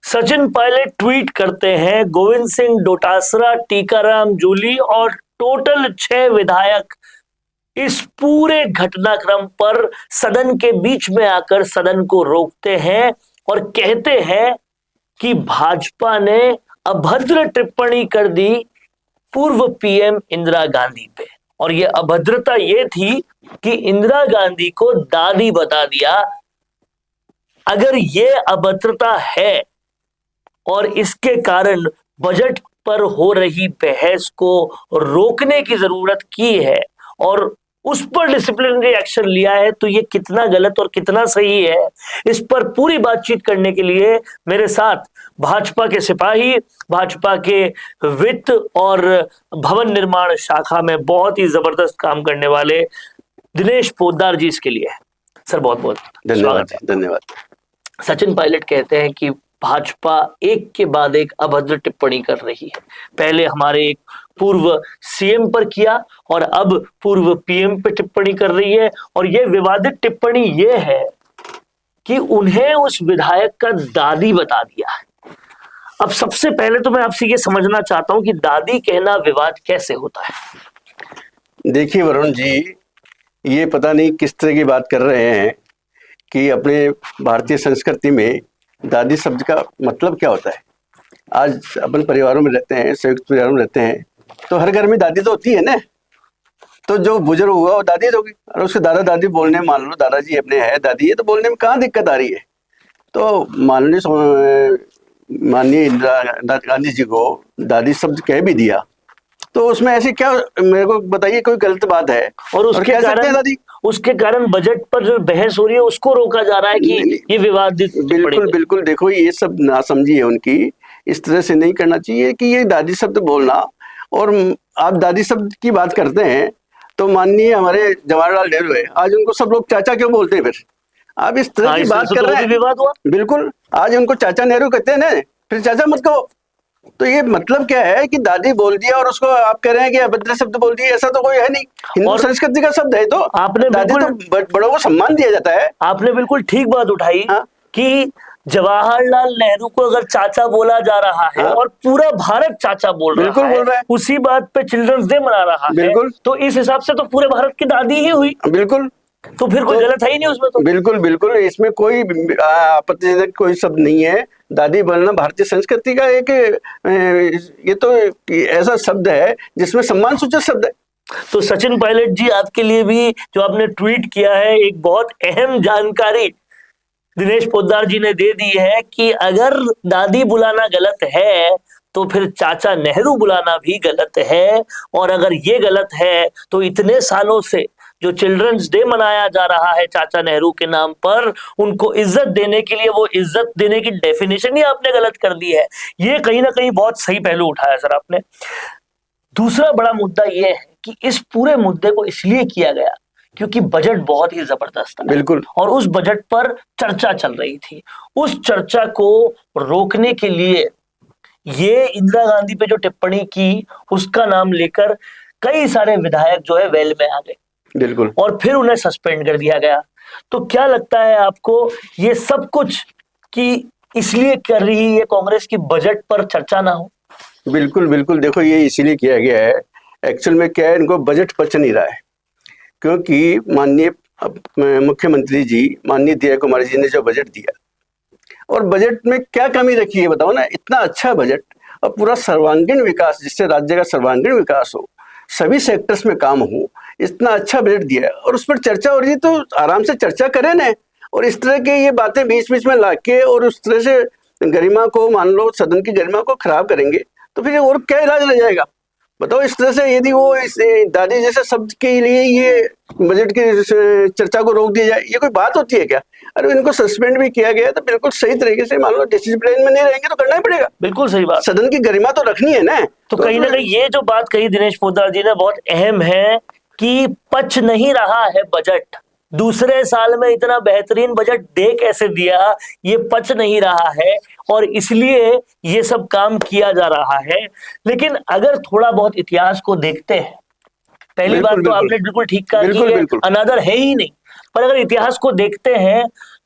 Sachin Pilot tweet करते हैं, गोविंद सिंह डोटासरा, टीकाराम जूली और टोटल 6 विधायक इस पूरे घटनाक्रम पर सदन के बीच में आकर सदन को रोकते हैं और कहते हैं कि भाजपा ने अभद्र टिप्पणी कर दी पूर्व पीएम इंदिरा गांधी पे। और यह अभद्रता यह थी कि इंदिरा गांधी को दादी बता दिया। अगर यह अभद्रता है और इसके कारण बजट पर हो रही बहस को रोकने की जरूरत की है और उस पर डिसिप्लिनरी एक्शन लिया है, तो ये कितना गलत और कितना सही है, इस पर पूरी बातचीत करने के लिए मेरे साथ भाजपा के सिपाही, भाजपा के वित्त और भवन निर्माण शाखा में बहुत ही जबरदस्त काम करने वाले दिनेश पोद्दार जी इसके लिए है। सर बहुत बहुत धन्यवाद। धन्यवाद। सचिन पायलट कहते हैं कि भाजपा एक के बाद एक अभद्र टिप्पणी कर रही है। पहले हमारे एक पूर्व सीएम पर किया और अब पूर्व पीएम पे टिप्पणी कर रही है। और यह विवादित टिप्पणी यह है कि उन्हें उस विधायक का दादी बता दिया है। अब सबसे पहले तो मैं आपसे यह समझना चाहता हूं कि दादी कहना विवाद कैसे होता है। देखिए वरुण जी, ये पता नहीं किस तरह की बात कर रहे हैं कि अपने भारतीय संस्कृति में दादी शब्द का मतलब क्या होता है। आज अपन परिवारों में रहते हैं, संयुक्त परिवारों में रहते हैं, तो हर घर में दादी तो होती है ना। तो जो बुजुर्ग हुआ वो दादी होगी और उसके दादा दादी बोलने, मान लो दादाजी अपने है, दादी है, तो बोलने में कहाँ दिक्कत आ रही है। तो माननीय इंदिरा गांधी जी को दादी शब्द कह भी दिया, तो उसमें ऐसी क्या, मेरे को बताइए, कोई गलत बात है? और उसके कारण बजट पर जो बहस हो रही है उसको रोका जा रहा है कि ये विवादित। बिल्कुल बिल्कुल। देखो ये सब नासमझी है उनकी, इस तरह से नहीं करना चाहिए कि ये दादी शब्द बोलना। और आप दादी शब्द की बात करते हैं तो माननीय हमारे जवाहरलाल नेहरू है, आज उनको सब लोग चाचा क्यों बोलते हैं? फिर आप इस तरह की बात कर रहे हैं, विवाद हुआ। बिल्कुल, आज उनको चाचा नेहरू कहते हैं ना, फिर चाचा मत कहो। तो ये मतलब क्या है कि दादी बोल दिया और उसको आप कह रहे हैं कि अभद्र शब्द बोल दिया, ऐसा तो कोई है नहीं। हिंदू संस्कृति का शब्द है, तो आपने दादी तो बड़ों को सम्मान दिया जाता है। आपने बिल्कुल ठीक बात उठाई कि जवाहरलाल नेहरू को अगर चाचा बोला जा रहा है और पूरा भारत चाचा बोल रहा है, उसी बात पे चिल्ड्रंस डे मना रहा है, तो इस हिसाब से तो पूरे भारत की दादी ही हुई। बिल्कुल, तो फिर कोई गलत है ही नहीं उसमें। तो बिल्कुल बिल्कुल, इसमें कोई आपत्तिजनक कोई शब्द नहीं है। दादी बोलना भारतीय संस्कृति का एक ये तो ऐसा शब्द है जिसमें सम्मान सूचक शब्द है। तो सचिन पायलट जी, आपके लिए भी जो आपने ट्वीट किया है, एक बहुत अहम जानकारी दिनेश पोद्दार जी ने दे दी है कि अगर दादी बुलाना गलत है तो फिर चाचा नेहरू बुलाना भी गलत है। और अगर ये गलत है तो इतने सालों से जो चिल्ड्रंस डे मनाया जा रहा है चाचा नेहरू के नाम पर, उनको इज्जत देने के लिए वो इज्जत देने की डेफिनेशन ही आपने गलत कर दी है। ये कहीं ना कहीं बहुत सही पहलू उठाया सर आपने। दूसरा बड़ा मुद्दा ये है कि इस पूरे मुद्दे को इसलिए किया गया क्योंकि बजट बहुत ही जबरदस्त था। बिल्कुल। और उस बजट पर चर्चा चल रही थी। उस चर्चा को रोकने के लिए ये इंदिरा गांधी पे जो टिप्पणी की उसका नाम लेकर कई सारे विधायक जो है वेल में आ गए। बिल्कुल। और फिर उन्हें सस्पेंड कर दिया गया। तो क्या लगता है आपको, ये सब कुछ कि इसलिए कर रही है कांग्रेस की बजट पर चर्चा ना हो? बिल्कुल बिल्कुल, देखो ये इसीलिए किया गया है। एक्चुअल में क्या है, इनको बजट पच नहीं रहा है, क्योंकि माननीय मुख्यमंत्री जी माननीय दिया कुमारी जी ने जो बजट दिया, और बजट में क्या कमी रखी है बताओ ना। इतना अच्छा बजट और पूरा सर्वांगीण विकास, जिससे राज्य का सर्वांगीण विकास हो, सभी सेक्टर्स में काम हो, इतना अच्छा बजट दिया है। और उस पर चर्चा हो रही है, तो आराम से चर्चा करें ना। और इस तरह के ये बातें बीच बीच में लाके और उस तरह से गरिमा को, मान लो सदन की गरिमा को खराब करेंगे, तो फिर और क्या इलाज रह जाएगा बताओ। इस तरह से यदि वो इस दादी जैसे शब्द के लिए ये बजट की चर्चा को रोक दिया जाए, ये कोई बात होती है क्या? अरे इनको सस्पेंड भी किया गया तो बिल्कुल सही तरीके से, मान लो डिसिप्लिन में नहीं रहेंगे तो करना ही पड़ेगा। बिल्कुल सही बात, सदन की गरिमा तो रखनी है ना। तो कहीं ना कहीं ये जो बात कही दिनेश पोद्दार जी ने बहुत अहम है कि पच नहीं रहा है बजट। दूसरे साल में इतना बेहतरीन बजट दे कैसे दिया, ये पच नहीं रहा है और इसलिए ये सब काम किया जा रहा है। लेकिन अगर थोड़ा बहुत इतिहास को देखते हैं, पहली बात तो आपने बिल्कुल ठीक कहा कि अनादर है ही नहीं, पर अगर इतिहास को देखते हैं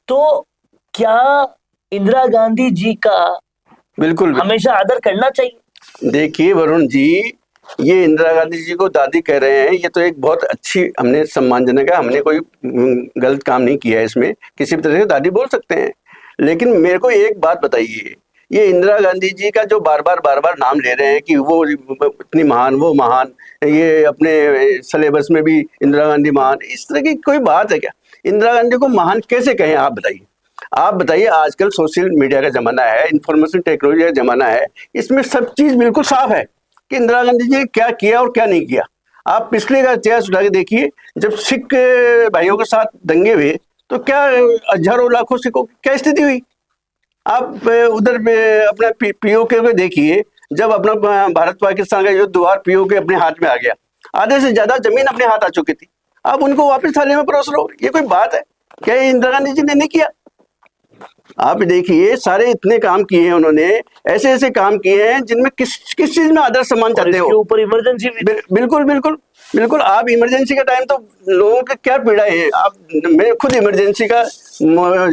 तो क्या इंदिरा गांधी जी का बिल्कुल हमेशा आदर करना चाहिए। देखिए वरुण जी, ये इंदिरा गांधी जी को दादी कह रहे हैं, ये तो एक बहुत अच्छी, हमने सम्मानजनक है, हमने कोई गलत काम नहीं किया है, इसमें किसी भी तरह से दादी बोल सकते हैं। लेकिन मेरे को एक बात बताइए, ये इंदिरा गांधी जी का जो बार बार नाम ले रहे हैं कि वो इतनी महान, वो महान, ये अपने सिलेबस में भी इंदिरा गांधी महान, इस तरह की कोई बात है क्या? इंदिरा गांधी को महान कैसे कहें आप बताइए? आप बताइए, आजकल सोशल मीडिया का जमाना है, इंफॉर्मेशन टेक्नोलॉजी का जमाना है, इसमें सब चीज बिल्कुल साफ है कि इंदिरा गांधी जी ने क्या किया और क्या नहीं किया। आप पिछले का इतिहास उठा के देखिए, जब सिख भाइयों के साथ दंगे हुए तो क्या हजारों लाखों सिखों की क्या स्थिति हुई। आप उधर अपना पीओके को देखिए, जब अपना भारत पाकिस्तान का युद्ध हुआ, पीओके अपने हाथ में आ गया, आधे से ज्यादा जमीन अपने हाथ आ चुकी थी, आप उनको वापस थाली में परोस लो, ये कोई बात है क्या? ये इंदिरा गांधी जी ने नहीं किया? आप देखिए, सारे इतने काम किए हैं उन्होंने, ऐसे ऐसे काम किए हैं जिनमें किस चीज में आदर सम्मान चाहते हो। ऊपर इमरजेंसी बिल्कुल बिल्कुल बिल्कुल। आप इमरजेंसी का टाइम तो लोगों के क्या पीड़ा है। आप, मैं खुद इमरजेंसी का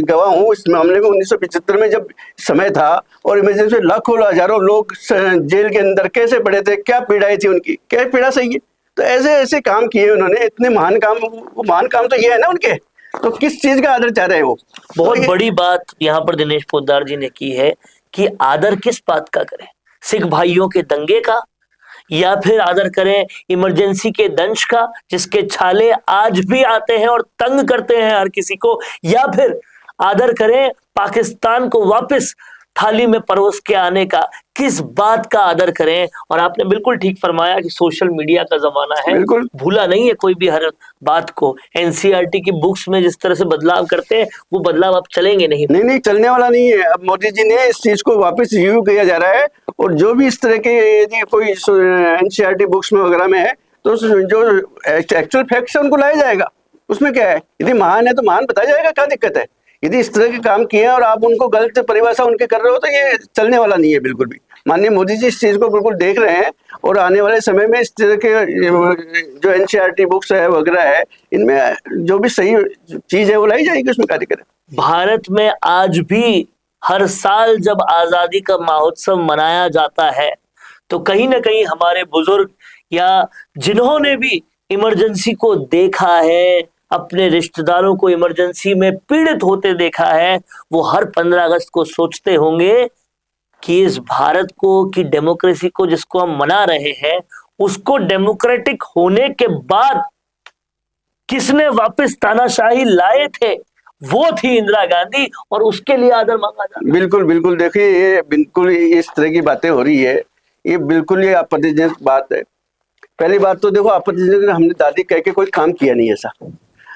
गवाह हूँ इस मामले में। 1975 में जब समय था और इमरजेंसी में लाखों हजारों लोग जेल के अंदर कैसे पड़े थे, क्या पीड़ाएं थी उनकी, क्या पीड़ा सही है। तो ऐसे ऐसे काम किए उन्होंने, इतने महान काम, वो महान काम तो ये है ना उनके, तो किस चीज का आदर चाह रहे हैं वो? बहुत बड़ी बात यहाँ पर दिनेश पोद्दार जी ने की है कि आदर किस बात का करें, सिख भाइयों के दंगे का, या फिर आदर करें इमरजेंसी के दंश का जिसके छाले आज भी आते हैं और तंग करते हैं हर किसी को, या फिर आदर करें पाकिस्तान को वापस थाली में परोस के आने का, किस बात का आदर करें। और आपने बिल्कुल ठीक फरमाया कि सोशल मीडिया का जमाना है, भूला नहीं है कोई भी हर बात को। एनसीईआरटी की बुक्स में जिस तरह से बदलाव करते हैं, वो बदलाव अब चलेंगे नहीं, चलने वाला नहीं है। अब मोदी जी ने इस चीज को वापस रिव्यू किया जा रहा है, और जो भी इस तरह के यदि कोई एनसीईआरटी बुक्स में वगैरह में है तो जो एक्चुअल फैक्ट्स है उनको लाया जाएगा। उसमें क्या है, यदि महान है तो महान बताया जाएगा, क्या दिक्कत है? यदि इस तरह के काम किए हैं और आप उनको गलत परिभाषा उनके कर रहे हो तो ये चलने वाला नहीं है बिल्कुल भी। माननीय मोदी जी इस चीज को बिल्कुल देख रहे हैं, और आने वाले समय में इस तरह के जो एनसीईआरटी बुक्स है वगैरह है, इनमें जो भी सही चीज है वो लाई जाएगी, उसमें कार्य करें। भारत में आज भी हर साल जब आजादी का महोत्सव मनाया जाता है तो कहीं ना कहीं हमारे बुजुर्ग या जिन्होंने भी इमरजेंसी को देखा है, अपने रिश्तेदारों को इमरजेंसी में पीड़ित होते देखा है, वो हर 15 अगस्त को सोचते होंगे कि इस भारत को, की डेमोक्रेसी को जिसको हम मना रहे हैं, उसको डेमोक्रेटिक होने के बाद किसने वापस तानाशाही लाए थे, वो थी इंदिरा गांधी, और उसके लिए आदर मांगा जाता। बिल्कुल बिल्कुल। देखिए, ये बिल्कुल इस तरह की बातें हो रही है, ये बिल्कुल ये आपत्तिजनक बात है। पहली बात तो देखो, आपत्तिजनक, हमने दादी कह के कोई काम किया नहीं ऐसा।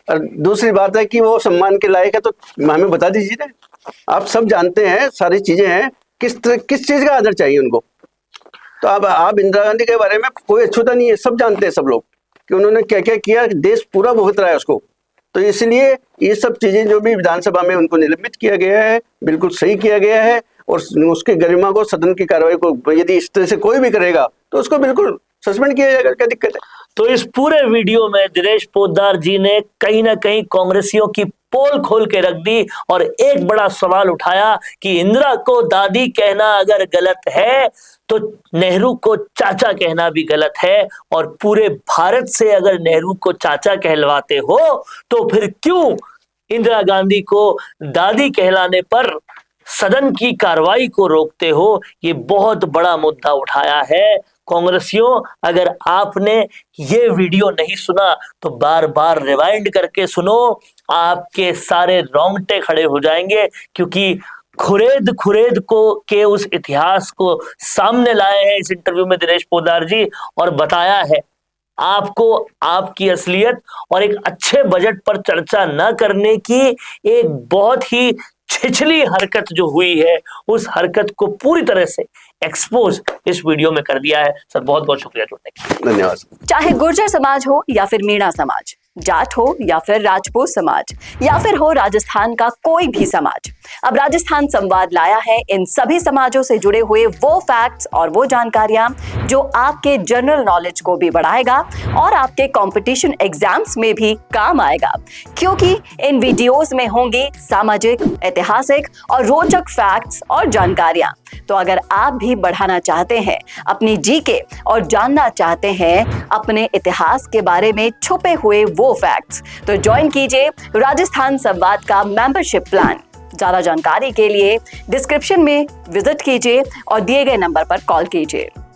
और दूसरी बात है कि वो सम्मान के लायक है तो हमें बता दीजिए ना। आप सब जानते हैं, सारी चीजें हैं, किस चीज का आदर चाहिए उनको। तो अब आप इंदिरा गांधी के बारे में कोई अछूता नहीं है, सब जानते हैं सब लोग कि उन्होंने क्या क्या किया, देश पूरा भुगत रहा है उसको। तो इसलिए ये सब चीजें जो भी विधानसभा में उनको निलंबित किया गया है, बिल्कुल सही किया गया है, और उसके गरिमा को, सदन की कार्रवाई को यदि इस तरह से कोई भी करेगा तो उसको बिल्कुल सस्पेंड किया जाएगा, क्या दिक्कत है? तो इस पूरे वीडियो में दिनेश पोद्दार जी ने कहीं ना कहीं कांग्रेसियों की पोल खोल के रख दी और एक बड़ा सवाल उठाया कि इंदिरा को दादी कहना अगर गलत है तो नेहरू को चाचा कहना भी गलत है, और पूरे भारत से अगर नेहरू को चाचा कहलवाते हो तो फिर क्यों इंदिरा गांधी को दादी कहलाने पर सदन की कार्रवाई को रोकते हो। ये बहुत बड़ा मुद्दा उठाया है। कांग्रेसियों, अगर आपने ये वीडियो नहीं सुना तो बार बार रिवाइंड करके सुनो, आपके सारे रोंगटे खड़े हो जाएंगे, क्योंकि खुरेद खुरेद को के उस इतिहास को सामने लाए हैं इस इंटरव्यू में दिनेश पोद्दार जी, और बताया है आपको आपकी असलियत और एक अच्छे बजट पर चर्चा न करने की एक बहुत ही छिछली हरकत जो हुई है, उस हरकत को पूरी तरह से एक्सपोज इस वीडियो में कर दिया है। सर, बहुत बहुत शुक्रिया जुड़ने के लिए। धन्यवाद। चाहे गुर्जर समाज हो या फिर मीणा समाज, जाट हो या फिर राजपूत समाज या फिर हो राजस्थान का कोई भी समाज, अब राजस्थान संवाद लाया है इन सभी समाजों से जुड़े हुए वो फैक्ट्स और वो जानकारियां जो आपके जनरल नॉलेज को भी बढ़ाएगा और आपके कंपटीशन एग्जाम्स में भी काम आएगा, क्योंकि इन वीडियोस में होंगी सामाजिक, ऐतिहासिक और रोचक फैक्ट्स और जानकारियां। तो अगर आप भी बढ़ाना चाहते हैं अपनी जीके और जानना चाहते हैं अपने इतिहास के बारे में छुपे हुए वो फैक्ट्स, तो ज्वाइन कीजिए राजस्थान संवाद का मेंबरशिप प्लान। ज्यादा जानकारी के लिए डिस्क्रिप्शन में विजिट कीजिए और दिए गए नंबर पर कॉल कीजिए।